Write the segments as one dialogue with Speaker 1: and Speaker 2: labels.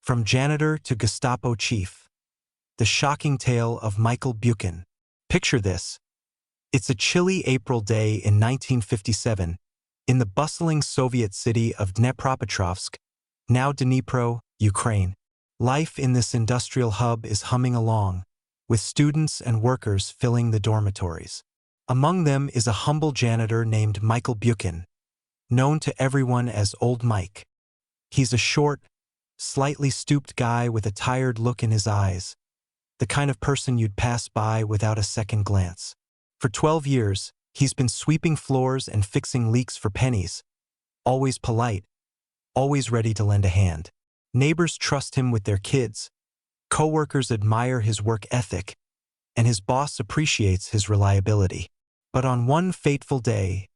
Speaker 1: From Janitor to Gestapo Chief. The shocking tale of Michael Bukhin. Picture this. It's a chilly April day in 1957, in the bustling Soviet city of Dnepropetrovsk, now Dnipro, Ukraine. Life in this industrial hub is humming along, with students and workers filling the dormitories. Among them is a humble janitor named Michael Bukhin, known to everyone as Old Mike. He's a short, slightly stooped guy with a tired look in his eyes, the kind of person you'd pass by without a second glance. For 12 years, he's been sweeping floors and fixing leaks for pennies, always polite, always ready to lend a hand. Neighbors trust him with their kids, co-workers admire his work ethic, and his boss appreciates his reliability. But on one fateful day,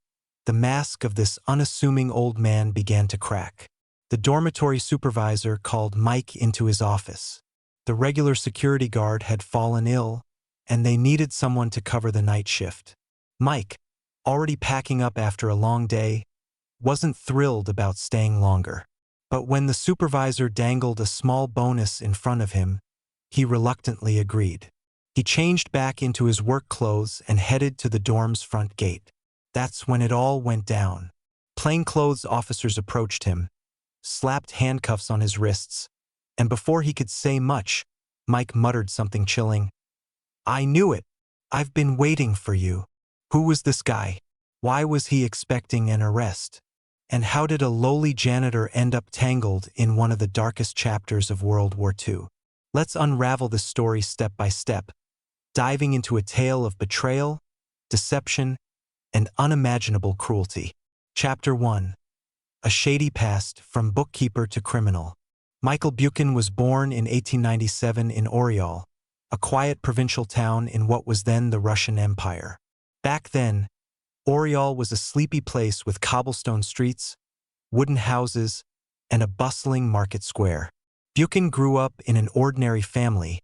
Speaker 1: the mask of this unassuming old man began to crack. The dormitory supervisor called Mike into his office. The regular security guard had fallen ill, and they needed someone to cover the night shift. Mike, already packing up after a long day, wasn't thrilled about staying longer. But when the supervisor dangled a small bonus in front of him, he reluctantly agreed. He changed back into his work clothes and headed to the dorm's front gate. That's when it all went down. Plainclothes officers approached him, slapped handcuffs on his wrists, and before he could say much, Mike muttered something chilling. "I knew it. I've been waiting for you." Who was this guy? Why was he expecting an arrest? And how did a lowly janitor end up tangled in one of the darkest chapters of World War II? Let's unravel this story step by step, diving into a tale of betrayal, deception, and unimaginable cruelty. Chapter 1. A shady past, from bookkeeper to criminal. Michael Bukhin was born in 1897 in Oryol, a quiet provincial town in what was then the Russian Empire. Back then, Oryol was a sleepy place with cobblestone streets, wooden houses, and a bustling market square. Bukhin grew up in an ordinary family,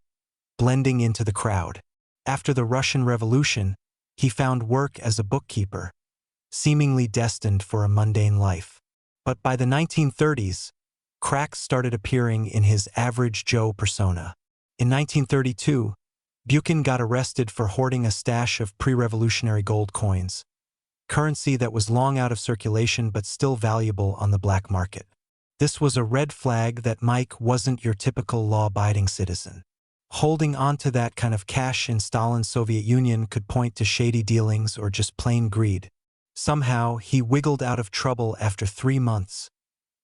Speaker 1: blending into the crowd. After the Russian Revolution, he found work as a bookkeeper, seemingly destined for a mundane life. But by the 1930s, cracks started appearing in his average Joe persona. In 1932, Bukhin got arrested for hoarding a stash of pre-revolutionary gold coins, currency that was long out of circulation but still valuable on the black market. This was a red flag that Mike wasn't your typical law-abiding citizen. Holding on to that kind of cash in Stalin's Soviet Union could point to shady dealings or just plain greed. Somehow, he wiggled out of trouble after 3 months,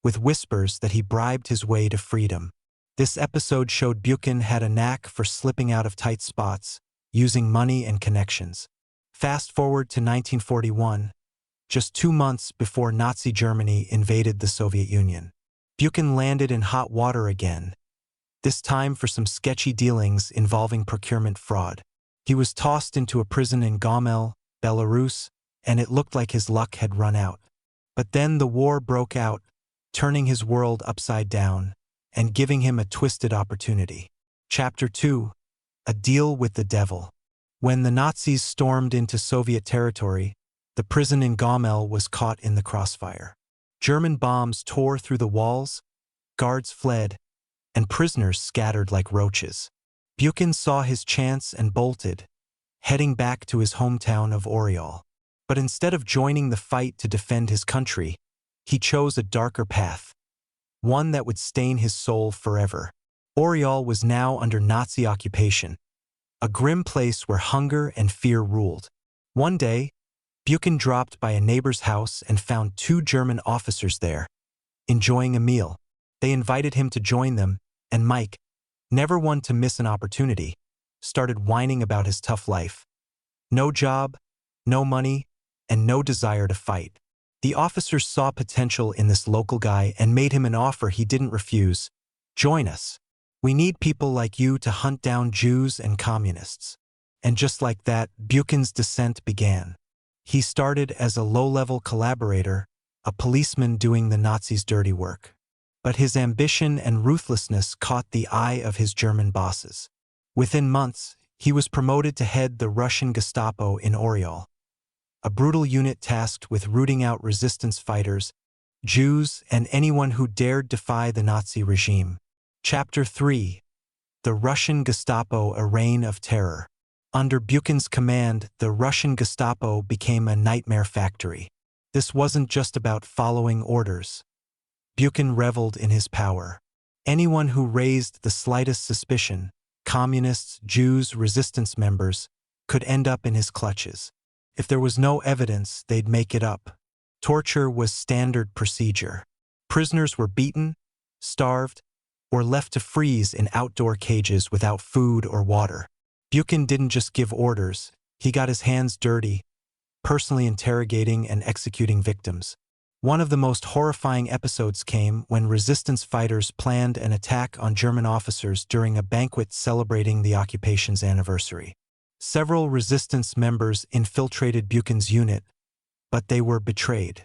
Speaker 1: with whispers that he bribed his way to freedom. This episode showed Bukhin had a knack for slipping out of tight spots, using money and connections. Fast forward to 1941, just 2 months before Nazi Germany invaded the Soviet Union. Bukhin landed in hot water again, this time for some sketchy dealings involving procurement fraud. He was tossed into a prison in Gomel, Belarus, and it looked like his luck had run out. But then the war broke out, turning his world upside down and giving him a twisted opportunity. Chapter 2. A Deal with the Devil. When the Nazis stormed into Soviet territory, the prison in Gomel was caught in the crossfire. German bombs tore through the walls, guards fled, and prisoners scattered like roaches. Bukhin saw his chance and bolted, heading back to his hometown of Oryol. But instead of joining the fight to defend his country, he chose a darker path, one that would stain his soul forever. Oryol was now under Nazi occupation, a grim place where hunger and fear ruled. One day, Bukhin dropped by a neighbor's house and found 2 German officers there, enjoying a meal. They invited him to join them, and Mike, never one to miss an opportunity, started whining about his tough life. No job, no money, and no desire to fight. The officers saw potential in this local guy and made him an offer he didn't refuse. "Join us. We need people like you to hunt down Jews and communists." And just like that, Bukhin's descent began. He started as a low-level collaborator, a policeman doing the Nazis' dirty work. But his ambition and ruthlessness caught the eye of his German bosses. Within months, he was promoted to head the Russian Gestapo in Oryol, a brutal unit tasked with rooting out resistance fighters, Jews, and anyone who dared defy the Nazi regime. Chapter 3. The Russian Gestapo, a Reign of Terror. Under Bukhin's command, the Russian Gestapo became a nightmare factory. This wasn't just about following orders. Bukhin reveled in his power. Anyone who raised the slightest suspicion, communists, Jews, resistance members, could end up in his clutches. If there was no evidence, they'd make it up. Torture was standard procedure. Prisoners were beaten, starved, or left to freeze in outdoor cages without food or water. Bukhin didn't just give orders, he got his hands dirty, personally interrogating and executing victims. One of the most horrifying episodes came when resistance fighters planned an attack on German officers during a banquet celebrating the occupation's anniversary. Several resistance members infiltrated Bukhin's unit, but they were betrayed.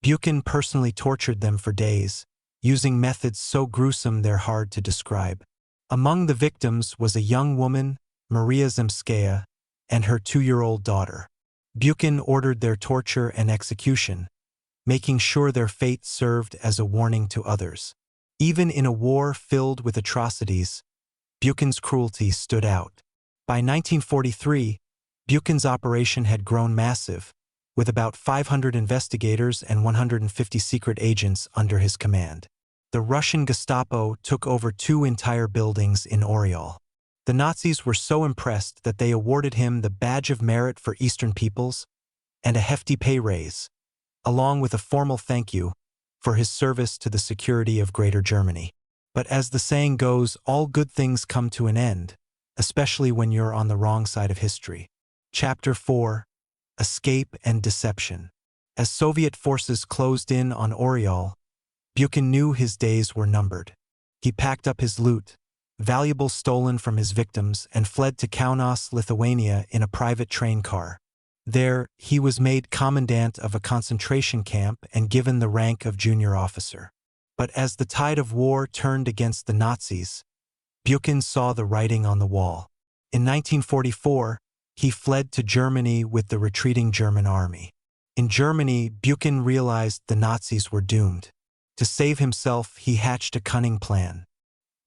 Speaker 1: Bukhin personally tortured them for days, using methods so gruesome they're hard to describe. Among the victims was a young woman, Maria Zemskaya, and her 2-year-old daughter. Bukhin ordered their torture and execution, making sure their fate served as a warning to others. Even in a war filled with atrocities, Bukhin's cruelty stood out. By 1943, Bukhin's operation had grown massive, with about 500 investigators and 150 secret agents under his command. The Russian Gestapo took over 2 entire buildings in Oriol. The Nazis were so impressed that they awarded him the Badge of Merit for Eastern Peoples and a hefty pay raise, along with a formal thank you for his service to the security of Greater Germany. But as the saying goes, all good things come to an end, especially when you're on the wrong side of history. Chapter 4. Escape and Deception. As Soviet forces closed in on Oriol, Bukhin knew his days were numbered. He packed up his loot, valuables stolen from his victims, and fled to Kaunas, Lithuania in a private train car. There, he was made commandant of a concentration camp and given the rank of junior officer. But as the tide of war turned against the Nazis, Bukhin saw the writing on the wall. In 1944, he fled to Germany with the retreating German army. In Germany, Bukhin realized the Nazis were doomed. To save himself, he hatched a cunning plan.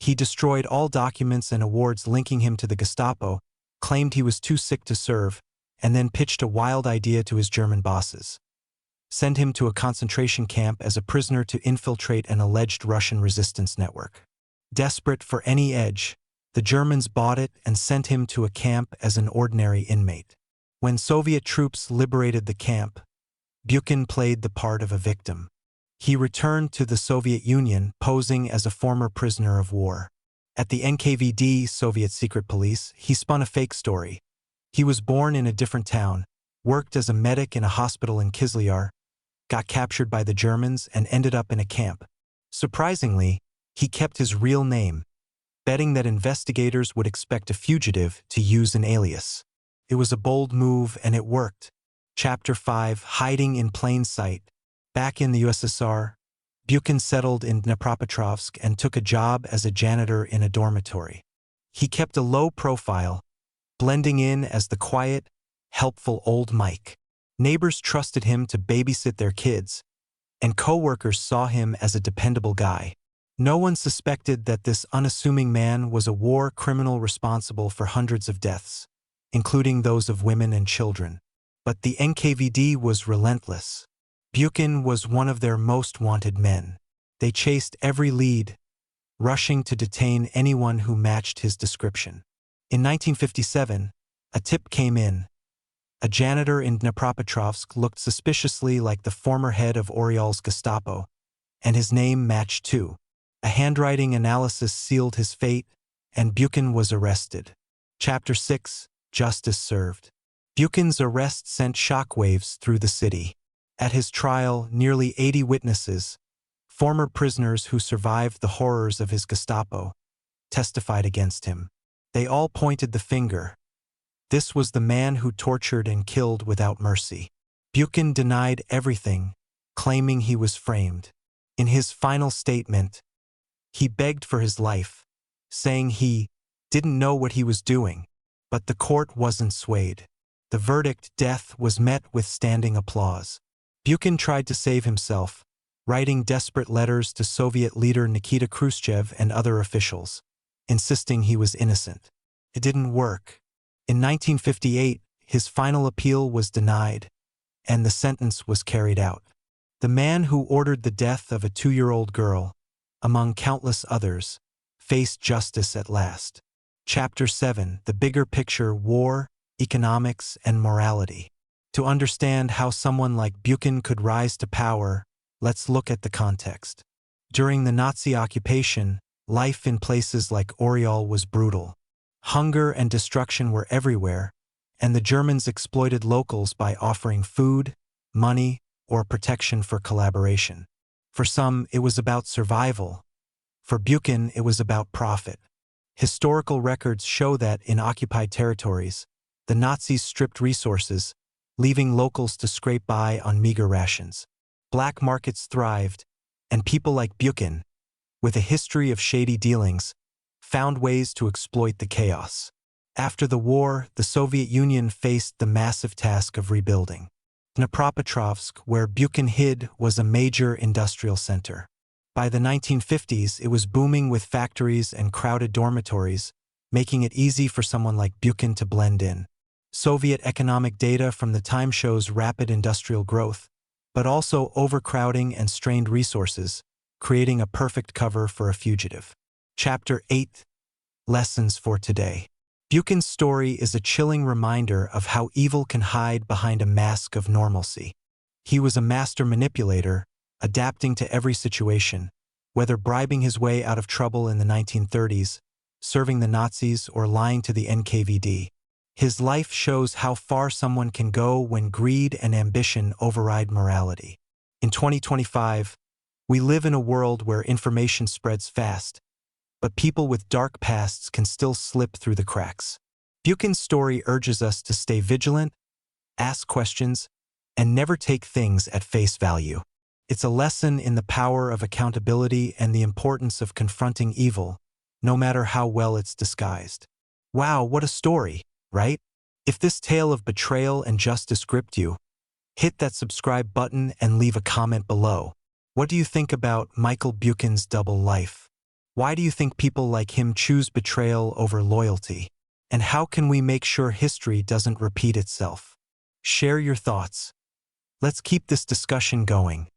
Speaker 1: He destroyed all documents and awards linking him to the Gestapo, claimed he was too sick to serve, and then pitched a wild idea to his German bosses. Send him to a concentration camp as a prisoner to infiltrate an alleged Russian resistance network. Desperate for any edge, the Germans bought it and sent him to a camp as an ordinary inmate. When Soviet troops liberated the camp, Bukhin played the part of a victim. He returned to the Soviet Union posing as a former prisoner of war. At the NKVD, Soviet secret police, he spun a fake story. He was born in a different town, worked as a medic in a hospital in Kislyar, got captured by the Germans, and ended up in a camp. Surprisingly, he kept his real name, betting that investigators would expect a fugitive to use an alias. It was a bold move, and it worked. Chapter 5. Hiding in Plain Sight. Back in the USSR, Bukhin settled in Dnipropetrovsk and took a job as a janitor in a dormitory. He kept a low profile, blending in as the quiet, helpful old Mike. Neighbors trusted him to babysit their kids, and co-workers saw him as a dependable guy. No one suspected that this unassuming man was a war criminal responsible for hundreds of deaths, including those of women and children. But the NKVD was relentless. Bukhin was one of their most wanted men. They chased every lead, rushing to detain anyone who matched his description. In 1957, a tip came in. A janitor in Dnipropetrovsk looked suspiciously like the former head of Oriol's Gestapo, and his name matched too. A handwriting analysis sealed his fate, and Bukhin was arrested. Chapter 6. Justice Served. Bukhin's arrest sent shockwaves through the city. At his trial, nearly 80 witnesses, former prisoners who survived the horrors of his Gestapo, testified against him. They all pointed the finger. This was the man who tortured and killed without mercy. Bukhin denied everything, claiming he was framed. In his final statement, he begged for his life, saying he didn't know what he was doing. But the court wasn't swayed. The verdict, death, was met with standing applause. Bukhin tried to save himself, writing desperate letters to Soviet leader Nikita Khrushchev and other officials, insisting he was innocent. It didn't work. In 1958, his final appeal was denied, and the sentence was carried out. The man who ordered the death of a 2-year-old girl, among countless others, faced justice at last. Chapter 7: The Bigger Picture: War, Economics, and Morality. To understand how someone like Bukhin could rise to power, let's look at the context. During the Nazi occupation, life in places like Oriol was brutal. Hunger and destruction were everywhere, and the Germans exploited locals by offering food, money, or protection for collaboration. For some, it was about survival. For Bukhin, it was about profit. Historical records show that in occupied territories, the Nazis stripped resources, leaving locals to scrape by on meager rations. Black markets thrived, and people like Bukhin, with a history of shady dealings, found ways to exploit the chaos. After the war, the Soviet Union faced the massive task of rebuilding. Dnipropetrovsk, where Bukhin hid, was a major industrial center. By the 1950s, it was booming with factories and crowded dormitories, making it easy for someone like Bukhin to blend in. Soviet economic data from the time shows rapid industrial growth, but also overcrowding and strained resources, creating a perfect cover for a fugitive. Chapter 8: Lessons for Today. Bukhin's story is a chilling reminder of how evil can hide behind a mask of normalcy. He was a master manipulator, adapting to every situation, whether bribing his way out of trouble in the 1930s, serving the Nazis, or lying to the NKVD. His life shows how far someone can go when greed and ambition override morality. In 2025, we live in a world where information spreads fast, but people with dark pasts can still slip through the cracks. Bukhin's story urges us to stay vigilant, ask questions, and never take things at face value. It's a lesson in the power of accountability and the importance of confronting evil, no matter how well it's disguised. Wow, what a story, right? If this tale of betrayal and justice gripped you, hit that subscribe button and leave a comment below. What do you think about Michael Bukhin's double life? Why do you think people like him choose betrayal over loyalty? And how can we make sure history doesn't repeat itself? Share your thoughts. Let's keep this discussion going.